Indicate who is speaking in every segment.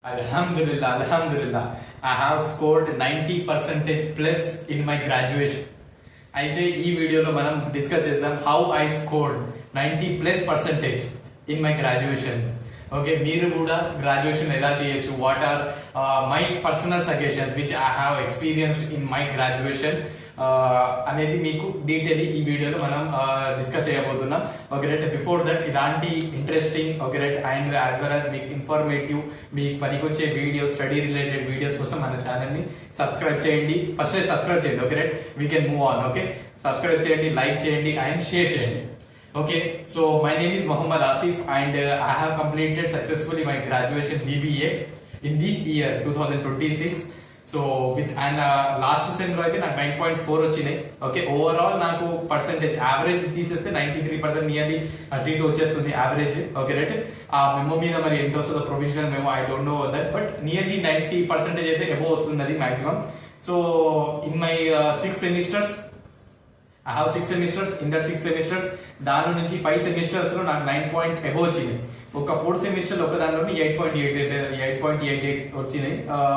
Speaker 1: Alhamdulillah. I have scored 90% plus in my graduation. అయితే ఈ వీడియోలో మనం డిస్కస్ చేద్దాం how I scored 90+% in my graduation. Okay, మీరు కూడా గ్రాడ్యుయేషన్ ఎలా చేయొచ్చు, what are my personal suggestions which I have experienced in my graduation అనేది మీకు డీటెయిల్ ఈ వీడియోలో మనం డిస్కస్ చేయబోతున్నాం. ఓకే రైట్, బిఫోర్ దట్ ఇలాంటి interesting okay right and as well as మీకు ఇన్ఫర్మేటివ్ మీకు పనికొచ్చే వీడియోస్, స్టడీ రిలేటెడ్ వీడియోస్ కోసం మన ఛానల్ ని సబ్స్క్రైబ్ చేయండి. ఫస్ట్ సబ్స్క్రైబ్ చేయండి. Okay right, we can move on. Okay, subscribe చేయండి, లైక్ చేయండి అండ్ షేర్ చేయండి. Okay, so my name is Muhammad Asif and I have completed successfully my graduation BBA in this year 2026. So with and last sem లో అయితే నాకు 9.4 వచ్చినాయి. Okay, overall నాకు percentage average తీసేస్తే 93% nearly 32 వచ్చేస్తుంది average. Okay right, ఆ memo మీద మరి ఎంత వస్తుందో provisional memo I don't know that, but nearly 90% అయితే అబోవ్ వస్తున్నది maximum. So in my 6 semesters I have 6 semesters. In that 6 semesters దాని నుంచి 5 semesters లో నాకు 9 పాయింట్ అబోవ్ వచ్చింది. ఒక 4th semester లో ఒక దానిలోని 8.88 వచ్చినాయి,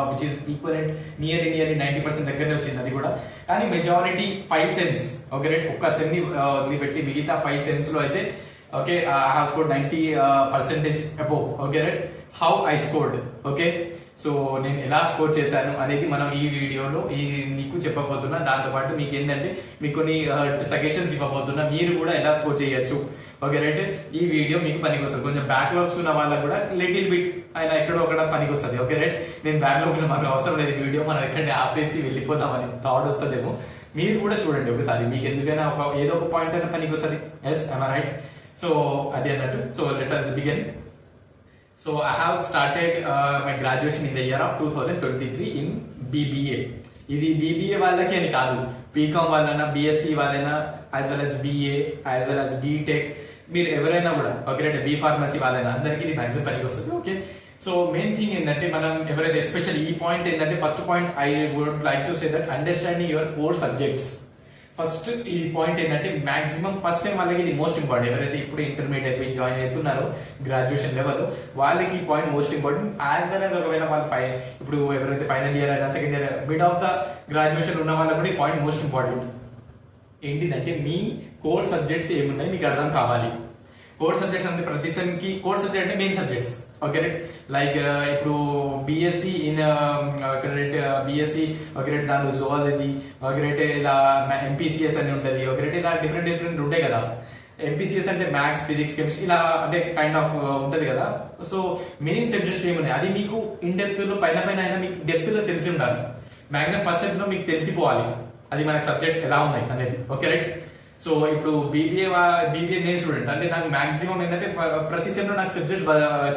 Speaker 1: విచ్ ఇస్ ఈక్వలెంట్ నియర్లీ 90% దగ్గరనే వచ్చింది అది కూడా. కానీ మెజారిటీ 5 సెమ్స్ ఓకే రైట్, ఒక్క సెమ్ ని వదిలిపెట్టి మిగతా 5 సెమ్స్ లో అయితే okay I have scored 90% above. Okay right, how I scored. Okay, so నేను ఎలా స్కోర్ చేశాను అనేది మనం ఈ వీడియోలో మీకు చెప్పబోతున్నా. దాంతో పాటు మీకు ఏంటంటే మీకు కొన్ని సజెషన్స్ ఇవ్వబోతున్నా, మీరు కూడా ఎలా స్కోర్ చేయొచ్చు. ఓకే రైట్, ఈ వీడియో మీకు పనికి వస్తుంది. కొంచెం బ్యాక్లాగ్స్ ఉన్న వాళ్ళకి కూడా లిటిల్ బిట్ ఆయన ఎక్కడో ఒకడ పనికి వస్తుంది. ఓకే రైట్, నేను బ్యాక్లాగ్ మనకు అవసరం లేదు, వీడియో మనం ఎక్కడ ఆపేసి వెళ్ళిపోదామని థాట్ వస్తుందేమో. మీరు కూడా చూడండి ఒకసారి, మీకు ఎందుకైనా ఏదో ఒక పాయింట్ అయినా పనికి వస్తుంది. Yes, I right. సో అది అన్నట్టు. So let us begin. So I have started my graduation in the year of 2023 in BBA. ఇది BBA వాళ్ళకి అని కాదు, బీకామ్ వాళ్ళైనా, BSc వాళ్ళైనా, as well as BA, as well as BTech, మీరు ఎవరైనా కూడా ఓకే రైట్, బీ ఫార్మసీ వాళ్ళైనా అందరికీ ఇది మ్యాక్సిమం పనికి వస్తుంది. ఓకే, సో మెయిన్ థింగ్ ఏంటంటే మనం ఎవరైతే ఎస్పెషల్ ఈ పాయింట్ ఏంటంటే, first point I would like to say that understanding your core subjects. First ఈ పాయింట్ ఏంటంటే మాక్సిమం ఫస్ట్ సెమ్ వాళ్ళకి ఇది మోస్ట్ ఇంపార్టెంట్. ఎవరైతే ఇప్పుడు ఇంటర్మీడియట్ అయిపోయి జాయిన్ అవుతున్నారో గ్రాడ్యుయేషన్ లెవెల్, వాళ్ళకి ఈ point most important. As well as ఒకవేళ వాళ్ళు ఇప్పుడు ఎవరైతే ఫైనల్ ఇయర్ అయినా, second year, mid of the graduation ఉన్న వాళ్ళకి కూడా ఈ పాయింట్ మోస్ట్ ఇంపార్టెంట్. ఏంటిదంటే మీ కోర్ సబ్జెక్ట్స్ ఏమున్నాయి మీకు అర్థం కావాలి. కోర్ సబ్జెక్ట్స్ అంటే ప్రతి సెమ్ కి కోర్ సబ్జెక్ట్ అంటే main subjects. Okay right, like ఇప్పుడు BSc in right, BSc okay right, దాంట్లో జువాలజీ ఓకే రైట్, ఇలా ఎంపీసీఎస్ అని ఉంటుంది. ఓకే రైట్, ఇలా డిఫరెంట్ ఉంటాయి కదా. ఎంపీసీఎస్ అంటే మ్యాథ్స్, ఫిజిక్స్, కెమిస్ట్రీ, ఇలా అంటే కైండ్ ఆఫ్ ఉంటది కదా. సో మెయిన్ సబ్జెక్ట్స్ ఏమున్నాయి అది మీకు ఇన్ డెప్త్ లో పైన అయినా మీకు డెప్త్ లో తెలిసి ఉండాలి. మాక్సిమం ఫస్ట్ సెమ్ లో మీకు తెలిసిపోవాలి అది మనకి సబ్జెక్ట్స్ ఎలా ఉన్నాయి అనేది. ఓకే రైట్, సో ఇప్పుడు బీబీఏ నేను స్టూడెంట్ అంటే నాకు మాక్సిమం ఏంటంటే ప్రతి సెమ్ లో నాకు సబ్జెక్ట్స్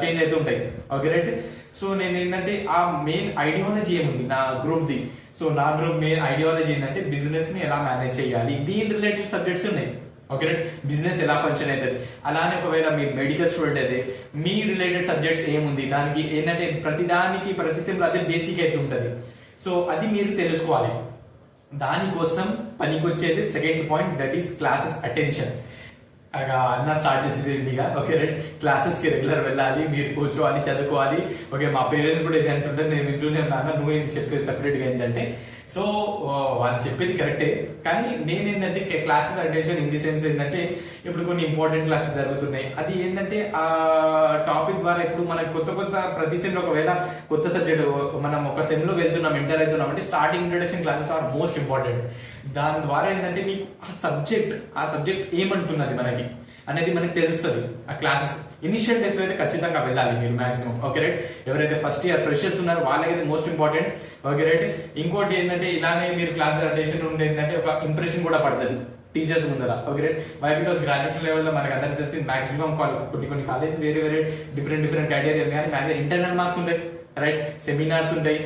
Speaker 1: చేంజ్ అవుతూ ఉంటాయి. ఓకే రైట్, సో నేను ఏంటంటే ఆ మెయిన్ ఐడియాలజీ ఏముంది నా గ్రూప్ ది. సో నా గ్రూప్ మెయిన్ ఐడియాలజీ ఏంటంటే బిజినెస్ ని ఎలా మేనేజ్ చేయాలి, దీని రిలేటెడ్ సబ్జెక్ట్స్ ఉన్నాయి. ఓకే రైట్, బిజినెస్ ఎలా ఫంక్షన్ అవుతుంది. అలానే ఒకవేళ మీరు మెడికల్ స్టూడెంట్ అయితే మీ రిలేటెడ్ సబ్జెక్ట్స్ ఏముంది, దానికి ఏంటంటే ప్రతి సెమ్ లో అదే బేసిక్ అయితే ఉంటుంది. సో అది మీరు తెలుసుకోవాలి. దానికోసం పనికొచ్చేది second point, that is classes attention. అన్న స్టార్ట్ చేసేది. ఓకే రైట్, క్లాసెస్ కి రెగ్యులర్ వెళ్ళాలి, మీరు కూర్చోవాలి, చదువుకోవాలి. ఓకే, మా పేరెంట్స్ కూడా ఇది అంటుంటారు, నేను వింటూనే ఉన్నాను, నువ్వు ఏంటి చెప్పేది సపరేట్ గా ఏంటంటే. సో వాళ్ళు చెప్పేది కరెక్టే, కానీ నేనేంటంటే classes attention in the sense ఏంటంటే ఇప్పుడు కొన్ని ఇంపార్టెంట్ క్లాసెస్ జరుగుతున్నాయి. అది ఏంటంటే ఆ టాపిక్ ద్వారా ఇప్పుడు మనకి కొత్త ప్రతి సెమ్ లో ఒకవేళ కొత్త సబ్జెక్ట్ మనం ఒక సెమ్ లో వెళ్తున్నాం, ఎంటర్ అవుతున్నాం అంటే starting introduction classes are most important. దాని ద్వారా ఏంటంటే మీకు ఆ సబ్జెక్ట్ ఏమంటున్నది మనకి అనేది మనకి తెలుస్తుంది. ఆ క్లాసెస్ ఇనిషియల్ డేస్ అయితే ఖచ్చితంగా వెళ్ళాలి మీరు మాక్సిమం. ఓకే రైట్, ఎవరైతే ఫస్ట్ ఇయర్ ఫ్రెషర్స్ ఉన్నారో వాళ్ళకైతే మోస్ట్ ఇంపార్టెంట్. ఓకే రైట్, ఇంకోటి ఏంటంటే ఇలానే మీరు క్లాసెస్ అటెన్షన్ ఉంటే ఏంటంటే ఒక ఇంప్రెషన్ కూడా పడుతుంది టీచర్స్ ముందర. Okay right, why because graduation లెవెల్లో మనకి అందరికి తెలిసి మాక్సిమం కొన్ని కాలేజ్ వేరే డిఫరెంట్ క్రైటీరియా, కానీ ఇంటర్నల్ మార్క్స్ ఉంటాయి రైట్, సెమినార్స్ ఉంటాయి,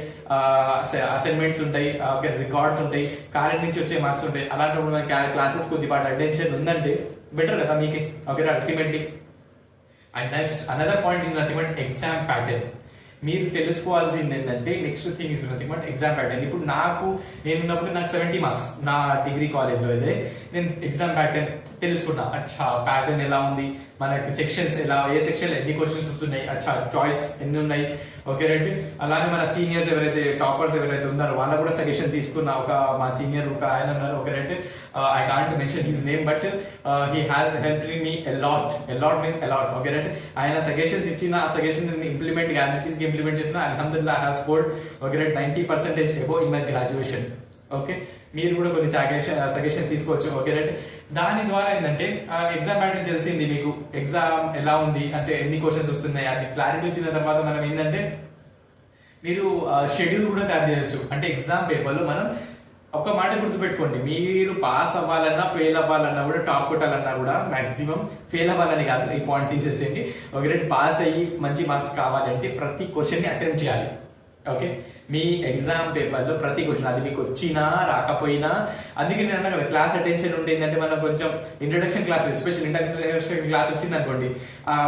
Speaker 1: అసైన్మెంట్స్ ఉంటాయి, రికార్డ్స్ ఉంటాయి, కాలేజ్ నుంచి వచ్చే మార్క్స్ ఉంటాయి. అలాంటప్పుడు మన క్లాసెస్ కొద్దిపాటు అటెన్షన్ ఉందంటే బెటర్ కదా మీకే. Okay, ultimately. And next another point is nothing but exam pattern. మీరు తెలుసుకోవాల్సింది ఏంటంటే next thing is nothing but exam pattern. ఇప్పుడు నేనున్నప్పుడు నాకు 70 మార్క్స్ నా డిగ్రీ కాలేజ్లో అయితే నేను ఎగ్జామ్ ప్యాటర్న్ తెలుసుకున్నా. అచ్చా ప్యాటర్న్ ఎలా ఉంది, మనకి సెక్షన్స్ ఎలా, ఏ సెక్షన్ ఎన్ని క్వశ్చన్స్ వస్తున్నాయి, అచ్చా చాయిస్ ఎన్ని ఉన్నాయి. Okay right. అలానే మన సీనియర్స్ ఎవరైతే టాపర్స్ ఎవరైతే ఉన్నారో వాళ్ళ కూడా సజెషన్ తీసుకున్న. మా సీనియర్ ఒక ఆయన ఉన్నారు. Okay right. I can't mention his name but he has help me a lot means a lot. Okay right. ఆయన సజెషన్స్ ఇచ్చిన ఆ suggestion implement as it is implement చేసిన అల్హమ్దుల్లా I have scored okay right 90% above in my graduation. Okay, మీరు కూడా కొన్ని suggestion తీసుకోవచ్చు. Okay right. దాని ద్వారా ఏంటంటే ఎగ్జామ్ ప్యాటర్న్ తెలిసింది మీకు, ఎగ్జామ్ ఎలా ఉంది అంటే ఎన్ని క్వశ్చన్స్ వస్తున్నాయి అది క్లారిటీ వచ్చిన తర్వాత మనం ఏంటంటే మీరు షెడ్యూల్ కూడా తయారు చేయొచ్చు. అంటే ఎగ్జామ్ పేపర్లో మనం ఒక మాట గుర్తుపెట్టుకోండి, మీరు పాస్ అవ్వాలన్నా ఫెయిల్ అవ్వాలన్నా కూడా టాప్ కొట్టాలన్నా కూడా మాక్సిమం ఫెయిల్ అవ్వాలని కాదు, ఈ పాయింట్ తీసేసేయండి. Okay right. పాస్ అయ్యి మంచి మార్క్స్ కావాలంటే ప్రతి క్వశ్చన్ ని అటెంప్ట్ చేయాలి. ఓకే, మీ ఎగ్జామ్ పేపర్ లో ప్రతి క్వశ్చన్ అది మీకు వచ్చినా రాకపోయినా, అందుకే నేను అన్నా కదా క్లాస్ అటెన్షన్ ఉంటే ఏంటంటే మనం కొంచెం introduction class, special introduction class వచ్చింది అనుకోండి,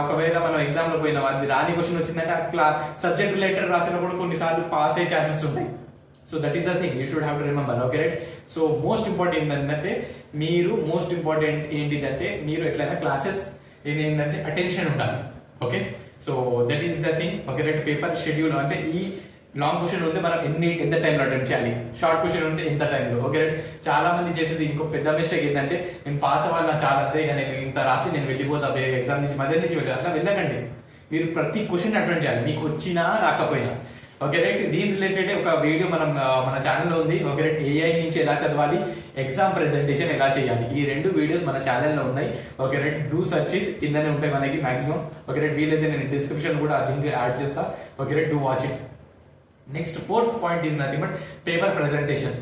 Speaker 1: ఒకవేళ మనం ఎగ్జామ్ లో పోయినా అది రాని క్వశ్చన్ వచ్చిందంటే ఆ సబ్జెక్ట్ రిలేటెడ్ రాసినప్పుడు కొన్నిసార్లు పాస్ అయ్యే ఛాన్సెస్ ఉంటాయి. So that is the thing you should have to remember. Okay right. So most important ఏంటంటే ఏంటిదంటే మీరు ఎట్లయినా క్లాసెస్ ఏంటంటే అటెన్షన్ ఉండాలి. Okay, so that is the thing. Okay right. Paper schedule అంటే ఈ లాంగ్ క్వశ్చన్ ఉంటే మనం ఎంత టైంలో అటెంప్ట్ చేయాలి, షార్ట్ క్వశ్చన్ ఉంటే ఎంత టైంలో. Okay right. చాలా మంది చేసేది ఇంకో పెద్ద మిస్టేక్ ఏంటంటే నేను పాస్ అవ్వాలి నా చాలా అంతే, ఇక నేను ఇంత రాసి నేను వెళ్ళిపోతా ఎగ్జామ్ నుంచి మధ్య నుంచి వెళ్ళి అట్లా వెళ్ళకండి. మీరు ప్రతి క్వశ్చన్ అటెంప్ట్ చేయాలి, మీకు వచ్చినా రాకపోయినా. Okay right. దీని రిలేటెడ్ ఒక వీడియో మన ఛానల్లో ఉంది. Okay right. ఏఐ నుంచి ఎలా చదవాలి, ఎగ్జామ్ ప్రెజెంటేషన్ ఎలా చేయాలి, ఈ 2 వీడియోస్ మన ఛానల్లో ఉన్నాయి. Okay right. Do search it, కిందనే ఉంటాయి మనకి మాక్సిమం. Okay right. వీలైతే నేను డిస్క్రిప్షన్ కూడా లింక్ యాడ్ చేస్తా. Okay right. Do watch it. Next 4th point is nothing but paper presentation.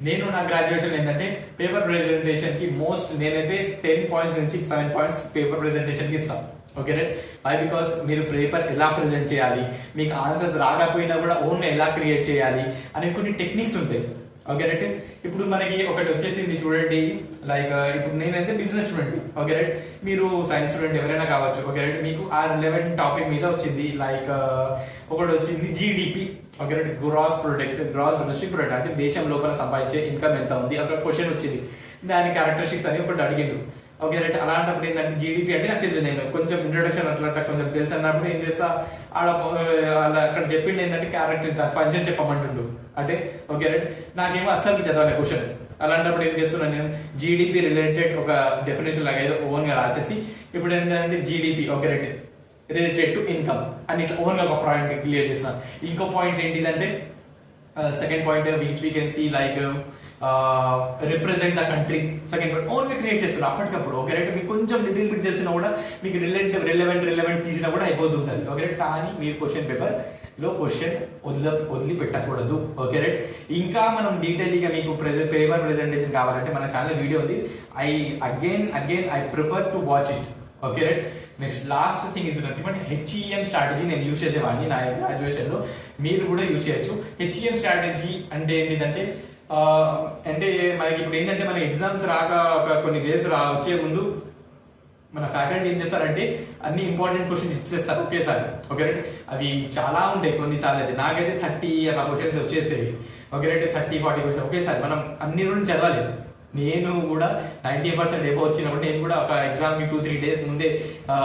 Speaker 1: నేను నా గ్రాడ్యుయేషన్ ఏంటంటే పేపర్ ప్రెజెంటేషన్ కి నేనైతే 10 పాయింట్స్ నుంచి 7 పాయింట్స్ పేపర్ ప్రెజెంటేషన్ కి ఇస్తాను. Okay right. వై బికాస్ మీరు పేపర్ ఎలా ప్రెజెంట్ చేయాలి, మీకు ఆన్సర్స్ రాకపోయినా కూడా ఓన్ ఎలా క్రియేట్ చేయాలి అనే కొన్ని టెక్నిక్స్ ఉంటాయి. Okay right. ఇప్పుడు మనకి ఒకటి వచ్చేసింది చూడండి, లైక్ ఇప్పుడు నేనైతే బిజినెస్ స్టూడెంట్. Okay right. మీరు సైన్స్ స్టూడెంట్ ఎవరైనా కావచ్చు. Okay right. మీకు ఆ రిలవెంట్ టాపిక్ మీద వచ్చింది, లైక్ ఒకటి వచ్చింది GDP. Okay right. Gross domestic product అంటే దేశం లోపల సంపాదించే ఇన్కమ్ ఎంత ఉంది, ఒక క్వశ్చన్ వచ్చింది, దాని క్యారెక్టరిస్టిక్స్ అని ఒకటి అడిగిండు. Okay right. అలాంటప్పుడు ఏంటంటే జీడిపి అంటే నాకు తెలుసు, నేను కొంచెం ఇంట్రొడక్షన్ అట్లా కొంచెం తెలుసు అన్నప్పుడు ఏం చేస్తా, అక్కడ చెప్పిండు ఏంటంటే క్యారెక్టర్ ఫంక్షన్ చెప్పమంటుండు అంటే. Okay right. నాకేమో అస్సలు చదవాలి క్వశ్చన్. అలాంటప్పుడు ఏం చేస్తున్నాను నేను, జీడిపి రిలేటెడ్ ఒక డెఫినేషన్ లాగా ఏదో ఓన్ గా రాసేసి, ఇప్పుడు ఏంటంటే GDP okay right related to income అని ఇట్లా ఓన్ గా ఒక పాయింట్ క్లియర్ చేసిన. ఇంకో పాయింట్ ఏంటిదంటే second point which we can see like represent the country. Second point own గా క్రియేట్ చేస్తున్నారు అప్పటికప్పుడు. Okay right. మీకు కొంచెం డీటెయిల్ బిట్ తెలిసినా కూడా మీకు రిలవెంట్ తీసినా కూడా అయిపోతుంటుంది. Okay right. కానీ మీరు క్వశ్చన్ పేపర్ లో క్వశ్చన్ వదిలి పెట్టకూడదు. Okay right. ఇంకా మనం డీటెయిల్ గా మీకు పేపర్ ప్రెజెంటేషన్ కావాలంటే మన ఛానల్ వీడియో ఉంది. I prefer to watch it. Okay right. Next last thing ఇది నథింగ్ బట్ హెచ్ఈఎం స్ట్రాటజీ నేను యూజ్ చేసేవాడిని నా గ్రాడ్యుయేషన్ లో, మీరు కూడా యూజ్ చేయొచ్చు. హెచ్ఈఎం స్ట్రాటజీ అంటే ఏంటిదంటే అంటే మనకి ఇప్పుడు ఏంటంటే మనకి ఎగ్జామ్స్ రాక ఒక కొన్ని డేస్ వచ్చే ముందు మన ఫ్యాకల్టీ ఏం చేస్తారంటే అన్ని ఇంపార్టెంట్ క్వశ్చన్స్ ఇచ్చేస్తారు ఒకేసారి. Okay right. అవి చాలా ఉంటాయి కొన్నిసార్లు, అయితే నాకైతే 30 అట్లా క్వశ్చన్స్ వచ్చేసేవి. Okay right. 30-40 క్వశ్చన్ ఒకేసారి మనం అన్ని రోజులు చదవలేదు. నేను కూడా 90% ఏవో వచ్చినప్పుడు నేను కూడా ఒక ఎగ్జామ్ కి 2-3 డేస్ ముందే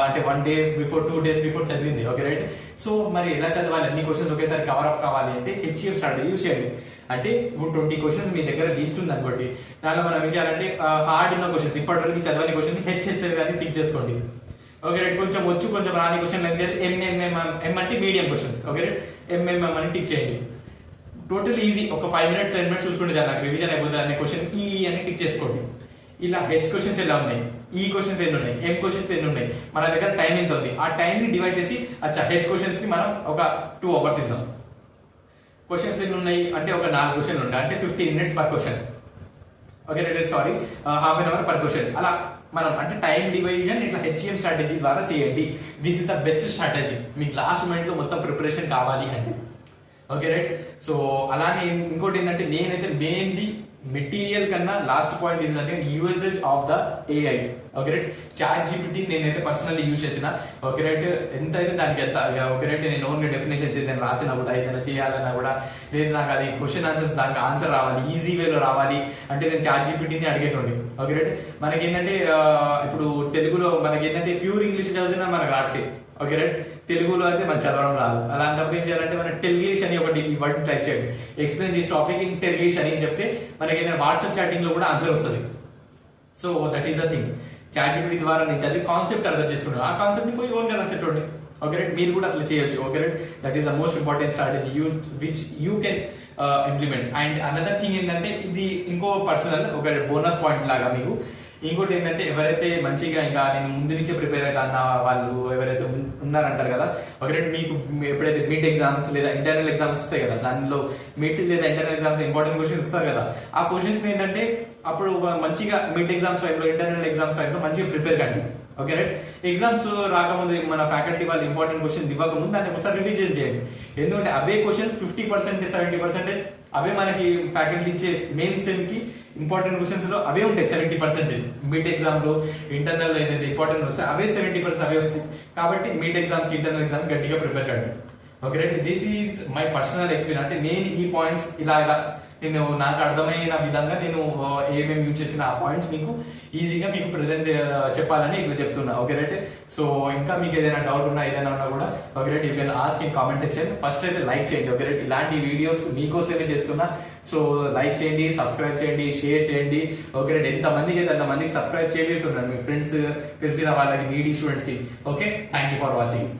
Speaker 1: అంటే 1 డే బిఫోర్ 2 డేస్ బిఫోర్ చదివింది. Okay right. సో మరి ఎలా చదవాలి, అన్ని క్వశ్చన్స్ ఒకేసారి కవర్ అప్ కావాలి అంటే హెచ్ఈఎం స్ట్రాటజీ యూజ్ చేయండి. అంటే ఇప్పుడు 20 క్వశ్చన్స్ మీ దగ్గర లిస్ట్ ఉంది అనుకోండి, దానిలో మనం ఏం చేయాలంటే హార్డ్ ఉన్న క్వశ్చన్స్ ఇప్పటివరకు చదవని క్వశ్చన్ హెచ్హెచ్ఎల్ కానీ టిక్ చేసుకోండి. Okay right. కొంచెం కొంచెం రాని క్వశ్చన్ ఎం అంటే medium questions. Okay right. MMM అని టిక్ చేయండి. టోటల్ ఈజీ, ఒక 5 minutes 10 minutes చూసుకుంటే చాలా రివిజన్ అయిపోతుంది అనే క్వశ్చన్ ఈ అని టిక్ చేసుకోండి. ఇలా హెచ్ క్వశ్చన్స్ ఎలా ఉన్నాయి, ఈ క్వశ్చన్స్ ఎన్ని ఉన్నాయి, ఎం క్వశ్చన్స్ ఎన్ని ఉన్నాయి, మన దగ్గర టైం ఎంత ఉంది, ఆ టైం ని డివైడ్ చేసి హెచ్ క్వశ్చన్స్ కి మనం ఒక 2 hours ఇద్దాం. క్వశ్చన్స్ ఎన్ని ఉన్నాయి అంటే ఒక 4 క్వశ్చన్లు ఉంటాయి అంటే 15 minutes per question. Okay right. Sorry, ½ an hour per question. అలా మనం అంటే టైం డివిజన్ ఇట్లా హెచ్ఈఎం స్ట్రాటజీ ద్వారా చేయండి. This is the best strategy మీకు లాస్ట్ మూమెంట్ లో మొత్తం ప్రిపరేషన్ కావాలి అంటే. Okay right. సో అలానే ఇంకోటి ఏంటంటే నేనైతే మెయిన్లీ మెటీరియల్ కన్నా last point is nothing usage of the AI. Okay right. ChatGPT నేనైతే పర్సనల్లీ యూజ్ చేసిన. Okay right. ఎంత అయితే దానికి ఎంత ఓకే రైట్. నేను ఓన్గా డెఫినేషన్స్ ఏదైనా రాసినా కూడా ఏదైనా చేయాలన్నా కూడా లేదు నాకు అది క్వశ్చన్ ఆన్సర్స్ దానికి ఆన్సర్ రావాలి, ఈజీ వేలో రావాలి అంటే నేను చాట్ జీపీటీని అడిగేటోండి. Okay right. మనకేంటంటే ఇప్పుడు తెలుగులో మనకేంటంటే ప్యూర్ ఇంగ్లీష్ చదివినా మనకు రావట్లేదు. Okay right. తెలుగులో అయితే మనకు చదవడం రాదు. అలాంటప్పుడు ఏం చేయాలంటే మనం టెలిగ్లీష్ అని ఒకటి ఈ వర్డ్ టైప్ చేయండి, ఎక్స్ప్లెయిన్ దిస్ టాపిక్ ఇన్ టెలిగ్లీష్ అని చెప్తే మనకి ఏదైనా వాట్సాప్ చాటింగ్ లో కూడా ఆన్సర్ వస్తుంది. So that is the thing. ChatGPT ద్వారా నేను చదివి కాన్సెప్ట్ అర్థం చేసుకున్నాను, ఆ కాన్సెప్ట్ ని పోయి ఓన్ గా రాసేటోండి. Okay right. మీరు కూడా అట్లా చేయొచ్చు. Okay right. That is the most important strategy which you can implement. And another thing ఏంటంటే ఇది ఇంకో పర్సనల్ ఒక బోనస్ పాయింట్ లాగా మీకు. ఇంకోటి ఏంటంటే ఎవరైతే మంచిగా ఇంకా నేను ముందు నుంచే ప్రిపేర్ అవుతా అన్న వాళ్ళు ఎవరైతే ఉన్నారంటారు కదా, ఒకటి మీకు ఎప్పుడైతే మిడ్ ఎగ్జామ్స్ లేదా ఇంటర్నల్ ఎగ్జామ్స్ వస్తాయి కదా, దానిలో మిడ్ లేదా ఇంటర్నల్ ఎగ్జామ్స్ ఇంపార్టెంట్ క్వశ్చన్స్ వస్తాయి కదా, ఆ క్వశ్చన్స్ ఏంటంటే అప్పుడు మంచిగా మిడ్ ఎగ్జామ్స్ టైంలో ఇంటర్నల్ ఎగ్జామ్స్ టైంలో మంచిగా ప్రిపేర్ కండి. Okay right. ఎగ్జామ్స్ రాకముందు మన ఫ్యాకల్టీ వాళ్ళు ఇంపార్టెంట్ క్వశ్చన్ ఇవ్వకముందు దాన్ని ఒకసారి రివిజన్ చేయండి. ఎందుకంటే అవే క్వశ్చన్స్ 50% 70% అవే మనకి ఫ్యాకల్టీ ఇచ్చే మెయిన్ సెమ్ కి ఇంపార్టెంట్ క్వశ్చన్స్ లో అవే ఉంటాయి. 70% మిడ్ ఎగ్జామ్ లో ఇంటర్నల్ లో ఏదైతే ఇంపార్టెంట్ వస్తాయి అవే 70% అవే వస్తాయి. కాబట్టి మిడ్ ఎగ్జామ్స్ కి ఇంటర్నల్ ఎగ్జామ్ గట్టిగా ప్రిపేర్ కండి. Okay right. This is my personal experience. అంటే నేను ఈ పాయింట్స్ ఇలా నేను నాకు అర్థమైన విధంగా నేను ఏమేమి యూజ్ చేసిన ఆ పాయింట్స్ మీకు ఈజీగా మీకు ప్రెజెంట్ చెప్పాలని ఇట్లా చెప్తున్నా. Okay right. సో ఇంకా మీకు ఏదైనా డౌట్ ఉన్నా ఏదైనా ఉన్నా కూడా okay right you can ask in comment section. First అయితే లైక్ చేయండి. Okay right. ఇలాంటి వీడియోస్ మీకోసమే చేస్తున్నా. సో లైక్ చేయండి, సబ్స్క్రైబ్ చేయండి, షేర్ చేయండి. Okay right. ఎంత మందికి అయితే అంత మందికి సబ్స్క్రైబ్ చేస్తున్నాను మీ ఫ్రెండ్స్ తెలిసిన వాళ్ళకి, నీడీ స్టూడెంట్స్ కి. Okay, thank you for watching.